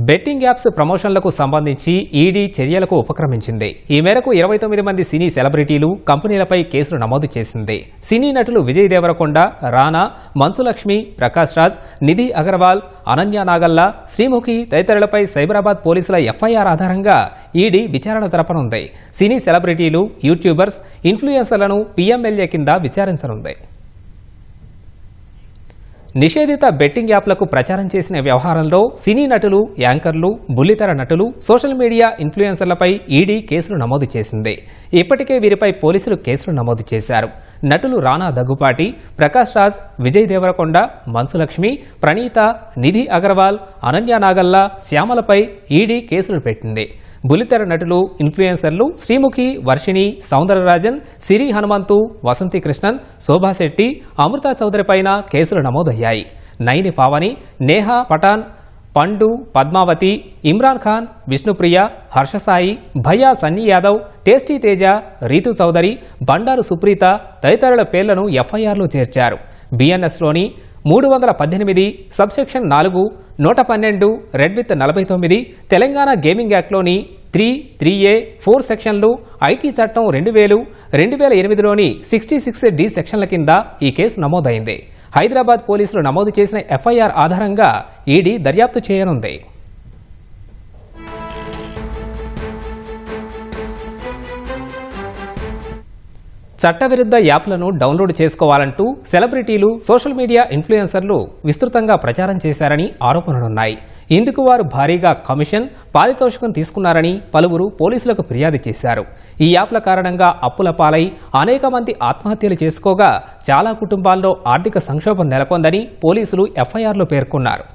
Betting apps ప్రమోషన్లకు సంబంధించి ED చర్యలకు ఉపక్రమించింది. ఈ మేరకు 29 మంది సినీ సెలబ్రిటీలు, కంపెనీలపై కేసులు నమోదు చేసింది. సినీ నటులు విజయ్ దేవరకొండ, రానా, మంచులక్ష్మి, ప్రకాష్ రాజ్, నిధి అగర్వాల్, అనన్య నాగల్లా, శ్రీముఖి తదితరులపై సైబరాబాద్ పోలీసుల ఎఫ్ఐఆర్ ఆధారంగా ఈడీ విచారణ జరపనుంది. సినీ సెలబ్రిటీలు, యూట్యూబర్స్, ఇన్ఫ్లుయెన్సర్లను పీఎంఎల్ఏ కింద విచారించనుంది. నిషేధిత బెట్టింగ్ యాప్లకు ప్రచారం చేసిన వ్యవహారంలో సినీ నటులు, యాంకర్లు, బుల్లితెర నటులు, సోషల్ మీడియా ఇన్ఫ్లుయెన్సర్లపై ఈడీ కేసులు నమోదు చేసింది. ఇప్పటికే వీరిపై పోలీసులు కేసులు నమోదు చేశారు. నటులు రానా దగ్గుపాటి, ప్రకాష్ రాజ్, విజయ్ దేవరకొండ, మంచులక్ష్మి, ప్రణీత, నిధి అగర్వాల్, అనన్య నాగల్లా, శ్యామలపై ఈడీ కేసులు పెట్టింది. బుల్లితెర నటులు, ఇన్ఫ్లుయెన్సర్లు శ్రీముఖి, వర్షిణి, సౌందరరాజన్, సిరి హనుమంతు, వసంతి కృష్ణన్, శోభాశెట్టి, అమృతా చౌదరి పైన కేసులు నమోదయ్యాయి. నైని పావని, నేహా పఠాన్, పండు, పద్మావతి, ఇమ్రాన్ ఖాన్, విష్ణుప్రియ, హర్షసాయి, భయ్యా సన్నీ యాదవ్, టేస్టీ తేజ, రీతు చౌదరి, బండారు సుప్రీత తదితరుల పేర్లను ఎఫ్ఐఆర్లో చేర్చారు. బిఎన్ఎస్లోని 318 subsection 4, 112, read with 49, Telangana gaming యాక్ట్లోని 3, 3A, 4 సెక్షన్లు, ఐటీ చట్టం 2000, 2008లోని 66D సెక్షన్ల కింద ఈ కేసు నమోదైంది. హైదరాబాద్ పోలీసులు నమోదు చేసిన ఎఫ్ఐఆర్ ఆధారంగా ఈడీ దర్యాప్తు చేయనుంది. చట్టవిరుద్ధ యాప్లను డౌన్లోడ్ చేసుకోవాలంటూ సెలబ్రిటీలు, సోషల్ మీడియా ఇన్ఫ్లుయెన్సర్లు విస్తృతంగా ప్రచారం చేశారని ఆరోపణలున్నాయి. ఇందుకు వారు భారీగా కమిషన్, పారితోషికం తీసుకున్నారని పలువురు పోలీసులకు ఫిర్యాదు చేశారు. ఈ యాప్ల కారణంగా అప్పుల పాలై అనేక మంది ఆత్మహత్యలు చేసుకోగా చాలా కుటుంబాల్లో ఆర్థిక సంక్షోభం నెలకొందని పోలీసులు ఎఫ్ఐఆర్లో పేర్కొన్నారు.